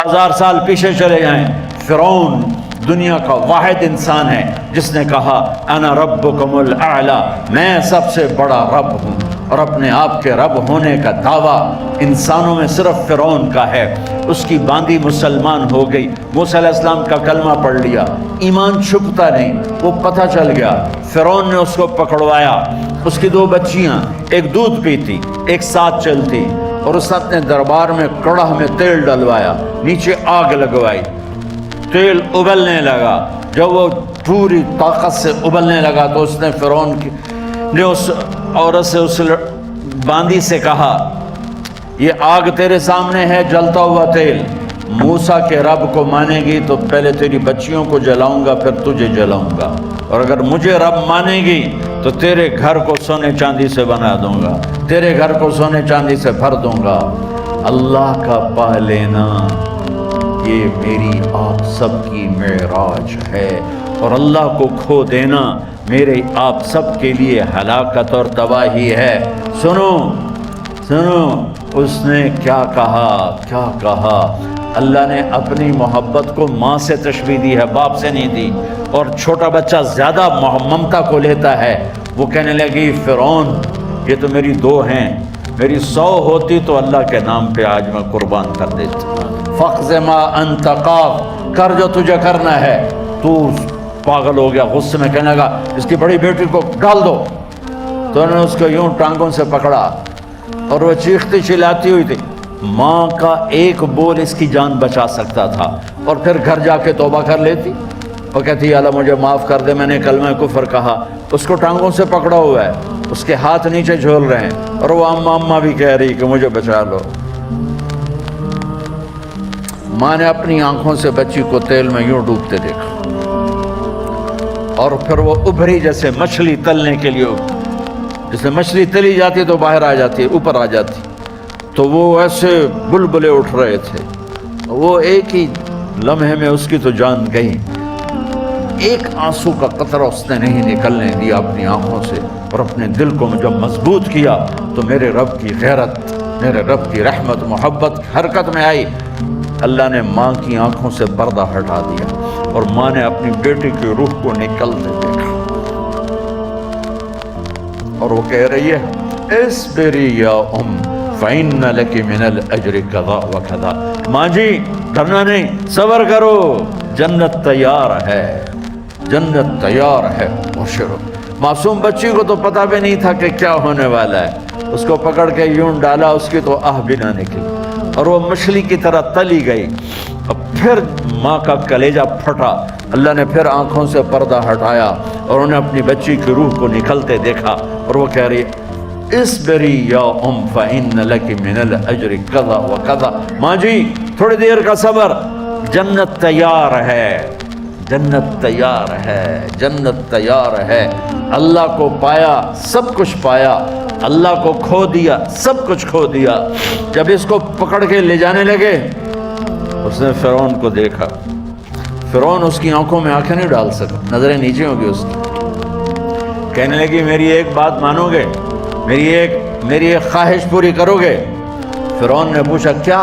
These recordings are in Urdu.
1000 سال پیچھے چلے جائیں، فرعون دنیا کا واحد انسان ہے جس نے کہا انا ربکم الاعلی، میں سب سے بڑا رب ہوں، اور اپنے آپ کے رب ہونے کا دعویٰ انسانوں میں صرف فرعون کا ہے۔ اس کی باندی مسلمان ہو گئی، موسیٰ علیہ السلام کا کلمہ پڑھ لیا، ایمان چھپتا نہیں، وہ پتہ چل گیا، فرعون نے اس کو پکڑوایا۔ اس کی 2 بچیاں، ایک دودھ پیتی ایک ساتھ چلتی، اور اس نے دربار میں کڑاہ میں تیل ڈلوایا، نیچے آگ لگوائی، تیل ابلنے لگا۔ جب وہ پوری طاقت سے ابلنے لگا تو اس نے فرعون نے اس عورت سے، اس باندی سے کہا یہ آگ تیرے سامنے ہے، جلتا ہوا تیل، موسیٰ کے رب کو مانے گی تو پہلے تیری بچیوں کو جلاؤں گا پھر تجھے جلاؤں گا، اور اگر مجھے رب مانے گی تو تیرے گھر کو سونے چاندی سے بنا دوں گا، تیرے گھر کو سونے چاندی سے بھر دوں گا۔ اللہ کا پا لینا یہ میری آپ سب کی معراج ہے، اور اللہ کو کھو دینا میرے آپ سب کے لیے ہلاکت اور تباہی ہے۔ سنو سنو، اس نے کیا کہا۔ اللہ نے اپنی محبت کو ماں سے تشبیہ دی ہے، باپ سے نہیں دی، اور چھوٹا بچہ زیادہ ممتا کو لیتا ہے۔ وہ کہنے لگی فرعون یہ تو میری 2 ہیں، میری 100 ہوتی تو اللہ کے نام پہ آج میں قربان کر دیتی۔ فَاقْضِ مَا أَنْتَ قَاضٍ، کر جو تجھے کرنا ہے۔ تو پاگل ہو گیا، غصے میں کہنے لگا اس کی بڑی بیٹی کو ڈال دو۔ تو انہوں نے اس کو یوں ٹانگوں سے پکڑا، اور وہ چیختی چلاتی ہوئی تھی۔ ماں کا ایک بول اس کی جان بچا سکتا تھا، اور پھر گھر جا کے توبہ کر لیتی، وہ کہتی اللہ مجھے معاف کر دے، میں نے کلمہ کفر کہا۔ اس کو ٹانگوں سے پکڑا ہوا ہے، اس کے ہاتھ نیچے جھول رہے ہیں، اور وہ اماں بھی کہہ رہی کہ مجھے بچا لو۔ ماں نے اپنی آنکھوں سے بچی کو تیل میں یوں ڈوبتے دیکھا، اور پھر وہ ابھری جیسے مچھلی تلنے کے لیے، جیسے مچھلی تلی جاتی تو باہر آ جاتی، اوپر آ جاتی، تو وہ ایسے بلبلے اٹھ رہے تھے۔ وہ ایک ہی لمحے میں اس کی تو جان گئی، ایک آنسو کا قطرہ اس نے نہیں نکلنے دیا اپنی آنکھوں سے، اور اپنے دل کو جب مضبوط کیا تو میرے رب کی غیرت، میرے رب کی رحمت محبت حرکت میں آئی۔ اللہ نے ماں کی آنکھوں سے پردہ ہٹا دیا، اور ماں نے اپنی بیٹی کی روح کو نکلنے دیکھا، اور وہ کہہ رہی ہے اصبری یا ام فإن لک من الأجر کذا وکذا، ماں جی ڈرنا نہیں، صبر کرو، جنت تیار ہے، جنت تیار ہے، مبشرو۔ معصوم بچی کو تو پتہ بھی نہیں تھا کہ کیا ہونے والا ہے، اس کو پکڑ کے یوں ڈالا، اس کی تو آہ بھی نہ نکلی، اور وہ مچھلی کی طرح تلی گئی۔ اب پھر ماں کا کلیجہ پھٹا، اللہ نے پھر آنکھوں سے پردہ ہٹایا، اور انہیں اپنی بچی کی روح کو نکلتے دیکھا، اور وہ کہہ رہی اصبری یا ام فإن لک من الأجر کذا وکذا، ماں جی تھوڑی دیر کا صبر، جنت تیار ہے، جنت تیار ہے، جنت تیار ہے۔ اللہ کو پایا سب کچھ پایا، اللہ کو کھو دیا سب کچھ کھو دیا۔ جب اس کو پکڑ کے لے جانے لگے، اس نے فرعون کو دیکھا، فرعون اس کی آنکھوں میں آنکھیں نہیں ڈال سکا، نظریں نیچے ہوں گی اس کی۔ کہنے لگی میری ایک بات مانو گے، میری ایک خواہش پوری کرو گے؟ فرعون نے پوچھا کیا؟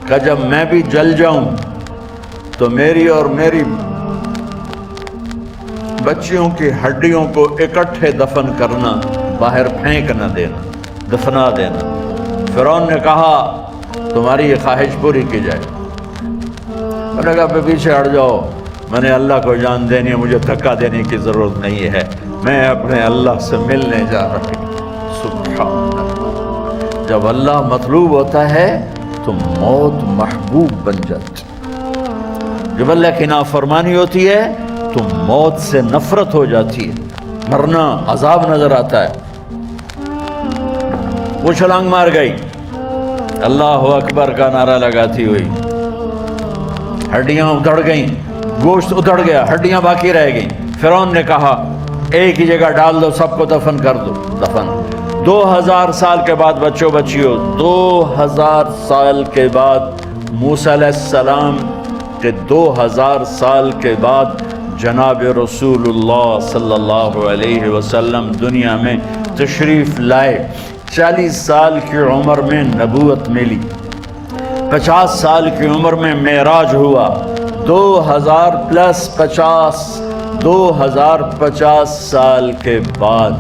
کہ جب میں بھی جل جاؤں تو میری اور میری بچیوں کی ہڈیوں کو اکٹھے دفن کرنا، باہر پھینک نہ دینا، دفنا دینا۔ فرعون نے کہا تمہاری یہ خواہش پوری کی جائے۔ انہوں نے کہا پیچھے ہٹ جاؤ، میں نے اللہ کو جان دینی ہے، مجھے دھکا دینے کی ضرورت نہیں ہے، میں اپنے اللہ سے ملنے جا رہی ہوں۔ سبحان اللہ، جب اللہ مطلوب ہوتا ہے تو موت محبوب بن جاتی، جب اللہ کی نافرمانی ہوتی ہے تو موت سے نفرت ہو جاتی ہے، مرنا عذاب نظر آتا ہے۔ وہ چھلانگ مار گئی، اللہ اکبر کا نعرہ لگاتی ہوئی، ہڈیاں ادھڑ گئیں، گوشت ادھڑ گیا، ہڈیاں باقی رہ گئیں۔ فرعون نے کہا ایک ہی جگہ ڈال دو، سب کو دفن کر دو، دفن۔ 2000 سال کے بعد بچوں بچیوں، 2000 سال کے بعد موسیٰ علیہ السلام کے 2000 سال کے بعد جناب رسول اللہ صلی اللہ علیہ وسلم دنیا میں تشریف لائے۔ 40 سال کی عمر میں نبوت ملی، 50 سال کی عمر میں معراج ہوا، 2050 سال کے بعد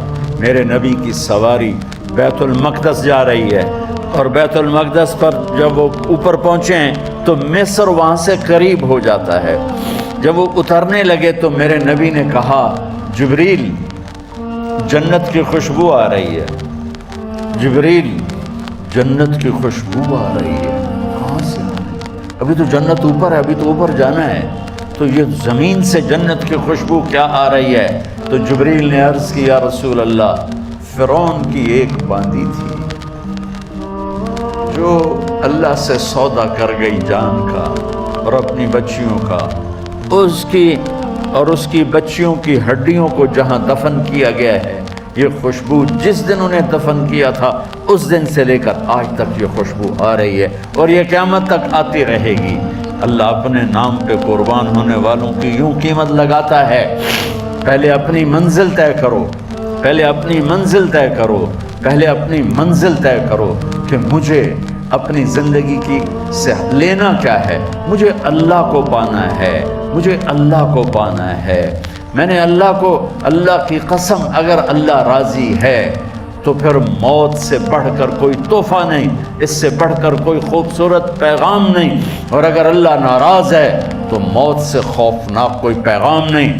میرے نبی کی سواری بیت المقدس جا رہی ہے، اور بیت المقدس پر جب وہ اوپر پہنچے ہیں تو مصر وہاں سے قریب ہو جاتا ہے۔ جب وہ اترنے لگے تو میرے نبی نے کہا جبریل جنت کی خوشبو آ رہی ہے، جبریل جنت کی خوشبو آ رہی ہے، کہاں سے؟ ابھی تو جنت اوپر ہے، ابھی تو اوپر جانا ہے، تو یہ زمین سے جنت کی خوشبو کیا آ رہی ہے؟ تو جبریل نے عرض کی یا رسول اللہ، فرعون کی ایک باندی تھی جو اللہ سے سودا کر گئی جان کا اور اپنی بچیوں کا، اس کی بچیوں کی ہڈیوں کو جہاں دفن کیا گیا ہے، یہ خوشبو جس دن انہیں دفن کیا تھا اس دن سے لے کر آج تک یہ خوشبو آ رہی ہے، اور یہ قیامت تک آتی رہے گی۔ اللہ اپنے نام پہ قربان ہونے والوں کی یوں قیمت لگاتا ہے، پہلے اپنی منزل طے کرو، پہلے اپنی منزل طے کرو، پہلے اپنی منزل طے کرو کہ مجھے اپنی زندگی کی سے لینا کیا ہے، مجھے اللہ کو پانا ہے، مجھے اللہ کو پانا ہے۔ میں نے اللہ کی قسم، اگر اللہ راضی ہے تو پھر موت سے بڑھ کر کوئی تحفہ نہیں، اس سے بڑھ کر کوئی خوبصورت پیغام نہیں، اور اگر اللہ ناراض ہے تو موت سے خوفناک کوئی پیغام نہیں۔